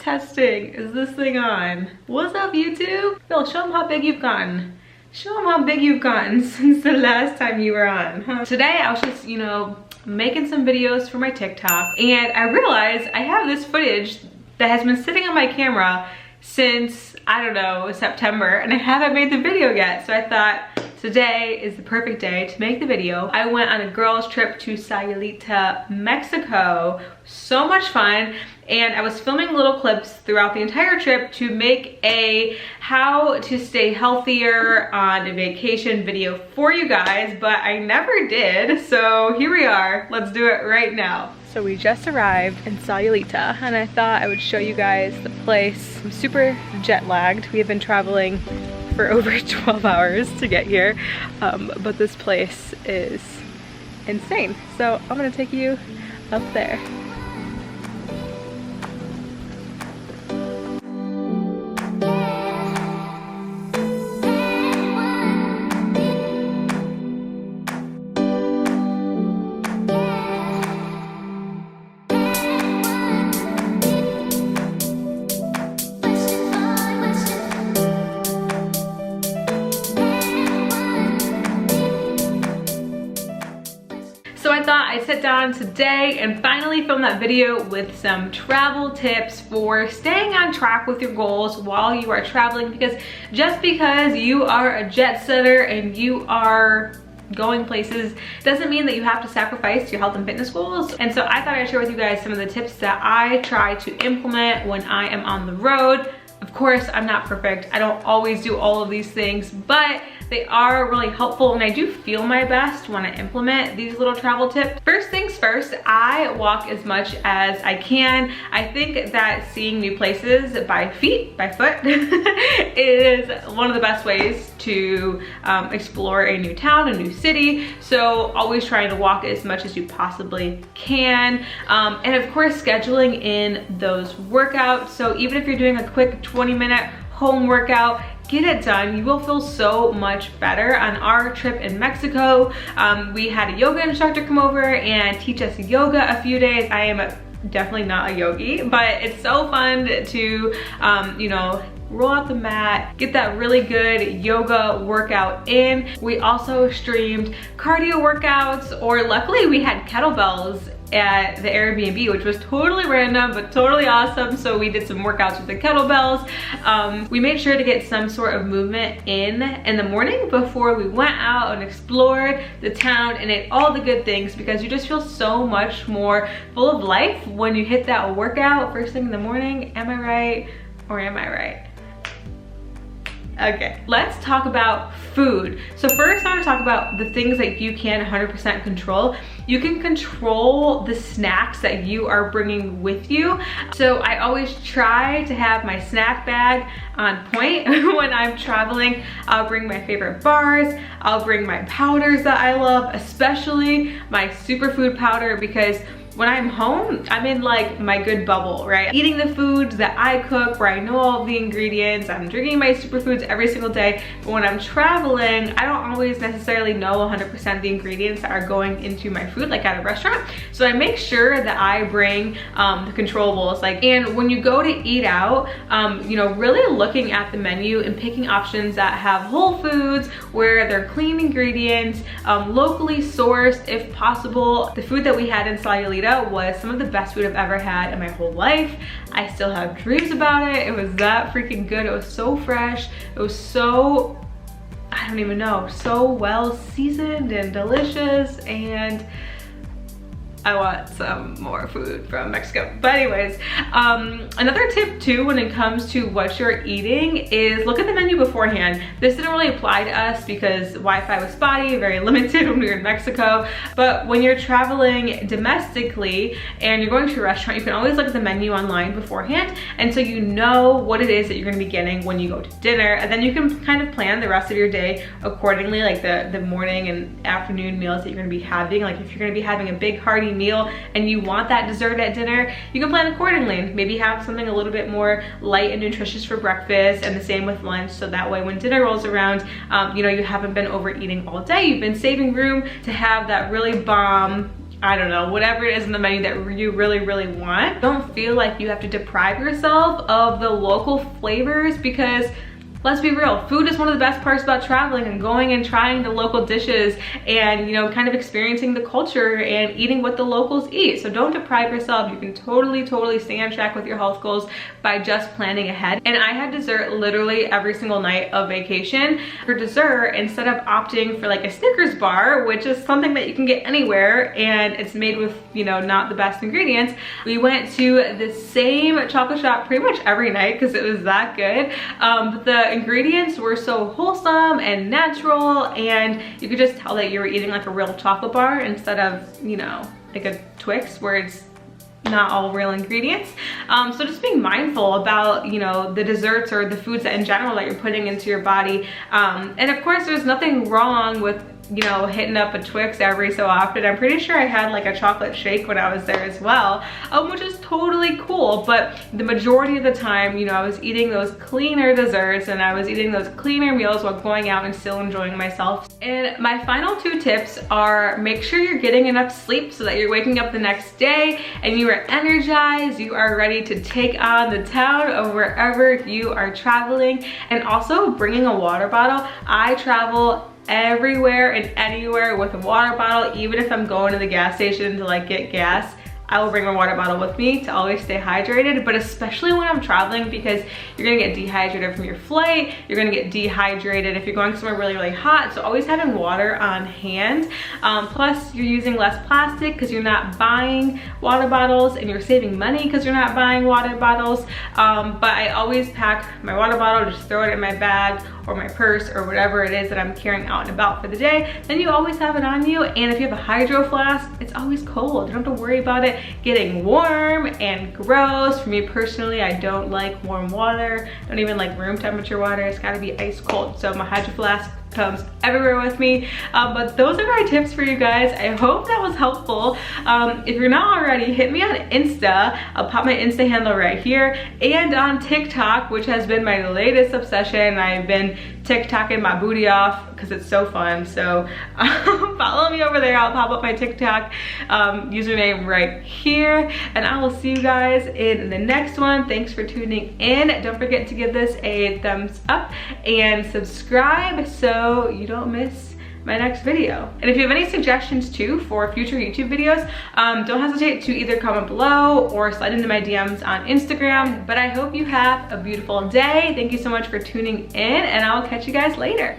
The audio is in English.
testing. Is this thing on? What's up, YouTube? Phil, show them how big you've gotten. Show them how big you've gotten since the last time you were on, huh? Today, I was just, you know, making some videos for my TikTok, and I realized I have this footage that has been sitting on my camera since, I don't know, September, and I haven't made the video yet. So I thought today is the perfect day to make the video. I went on a girls trip to Sayulita, Mexico. So much fun. And I was filming little clips throughout the entire trip to make a how to stay healthier on a vacation video for you guys, but I never did. So here we are. Let's do it right now. So we just arrived in Sayulita, and I thought I would show you guys the place. I'm super jet lagged. We have been traveling for over 12 hours to get here, but this place is insane. So I'm gonna take you up there. So I thought I'd sit down today and finally film that video with some travel tips for staying on track with your goals while you are traveling, because just because you are a jet setter and you are going places doesn't mean that you have to sacrifice your health and fitness goals. And so I thought I'd share with you guys some of the tips that I try to implement when I am on the road. Of course, I'm not perfect. I don't always do all of these things, but they are really helpful, and I do feel my best when I implement these little travel tips. First things first, I walk as much as I can. I think that seeing new places by foot, is one of the best ways to explore a new town, a new city. So always trying to walk as much as you possibly can. And of course, scheduling in those workouts. So even if you're doing a quick 20-minute home workout, get it done. You will feel so much better. On our trip in Mexico, we had a yoga instructor come over and teach us yoga a few days. I am definitely not a yogi, but it's so fun to, you know, roll out the mat, get that really good yoga workout in. We also streamed cardio workouts, or luckily we had kettlebells at the Airbnb, which was totally random but totally awesome. So we did some workouts with the kettlebells. We made sure to get some sort of movement in the morning before we went out and explored the town and ate all the good things, because you just feel so much more full of life when you hit that workout first thing in the morning. Am I right, or am I right? Okay, let's talk about food. So first I want to talk about the things that you can 100% control. You can control the snacks that you are bringing with you. So I always try to have my snack bag on point when I'm traveling. I'll bring my favorite bars. I'll bring my powders that I love, especially my superfood powder, because when I'm home, I'm in like my good bubble, right? Eating the foods that I cook, where I know all of the ingredients, I'm drinking my superfoods every single day. But when I'm traveling, I don't always necessarily know 100% the ingredients that are going into my food, like at a restaurant. So I make sure that I bring the controllables. And when you go to eat out, you know, really looking at the menu and picking options that have whole foods, where they're clean ingredients, locally sourced if possible. The food that we had in Sayulita was some of the best food I've ever had in my whole life. I still have dreams about it. It was that freaking good. It was so fresh. It was so, I don't even know, so well seasoned and delicious, and I want some more food from Mexico. But anyways, another tip too when it comes to what you're eating is look at the menu beforehand. This didn't really apply to us because Wi-Fi was spotty, very limited when we were in Mexico. But when you're traveling domestically and you're going to a restaurant, you can always look at the menu online beforehand. And so you know what it is that you're gonna be getting when you go to dinner. And then you can kind of plan the rest of your day accordingly, like the morning and afternoon meals that you're gonna be having. Like if you're gonna be having a big hearty meal and you want that dessert at dinner, you can plan accordingly. Maybe have something a little bit more light and nutritious for breakfast, and the same with lunch, so that way when dinner rolls around, you know, you haven't been overeating all day. You've been saving room to have that really bomb I don't know, whatever it is in the menu that you really, really want. Don't feel like you have to deprive yourself of the local flavors, because let's be real, food is one of the best parts about traveling and going and trying the local dishes and, you know, kind of experiencing the culture and eating what the locals eat. So don't deprive yourself. You can totally stay on track with your health goals by just planning ahead. And I had dessert literally every single night of vacation. For dessert, instead of opting for like a Snickers bar, which is something that you can get anywhere and it's made with, you know, not the best ingredients, we went to the same chocolate shop pretty much every night because it was that good. But the ingredients were so wholesome and natural, and you could just tell that you were eating like a real chocolate bar instead of, you know, like a Twix where it's not all real ingredients. So just being mindful about, you know, the desserts or the foods that in general that you're putting into your body. And of course, there's nothing wrong with, you know, hitting up a Twix every so often. I'm pretty sure I had like a chocolate shake when I was there as well, which is totally cool. But the majority of the time, you know, I was eating those cleaner desserts and I was eating those cleaner meals while going out and still enjoying myself. And my final 2 tips are: make sure you're getting enough sleep so that you're waking up the next day and you are energized, you are ready to take on the town of wherever you are traveling. And also bringing a water bottle. I travel everywhere and anywhere with a water bottle. Even if I'm going to the gas station to like get gas, I will bring a water bottle with me to always stay hydrated, but especially when I'm traveling, because you're gonna get dehydrated from your flight, you're gonna get dehydrated if you're going somewhere really, really hot. So always having water on hand. Plus you're using less plastic because you're not buying water bottles, and you're saving money because you're not buying water bottles. But I always pack my water bottle, just throw it in my bag or my purse or whatever it is that I'm carrying out and about for the day. Then you always have it on you. And if you have a hydro flask, it's always cold. You don't have to worry about it getting warm and gross. For me personally, I don't like warm water. I don't even like room temperature water. It's gotta be ice cold. So my hydro flask comes everywhere with me. But those are my tips for you guys. I hope that was helpful. If you're not already, hit me on Insta. I'll pop my Insta handle right here, and on TikTok, which has been my latest obsession. I've been TikToking my booty off because it's so fun. So follow me over there. I'll pop up my TikTok username right here, and I will see you guys in the next one. Thanks for tuning in. Don't forget to give this a thumbs up and subscribe so you don't miss my next video. And if you have any suggestions too for future YouTube videos, don't hesitate to either comment below or slide into my DMs on Instagram. But I hope you have a beautiful day. Thank you so much for tuning in, and I'll catch you guys later.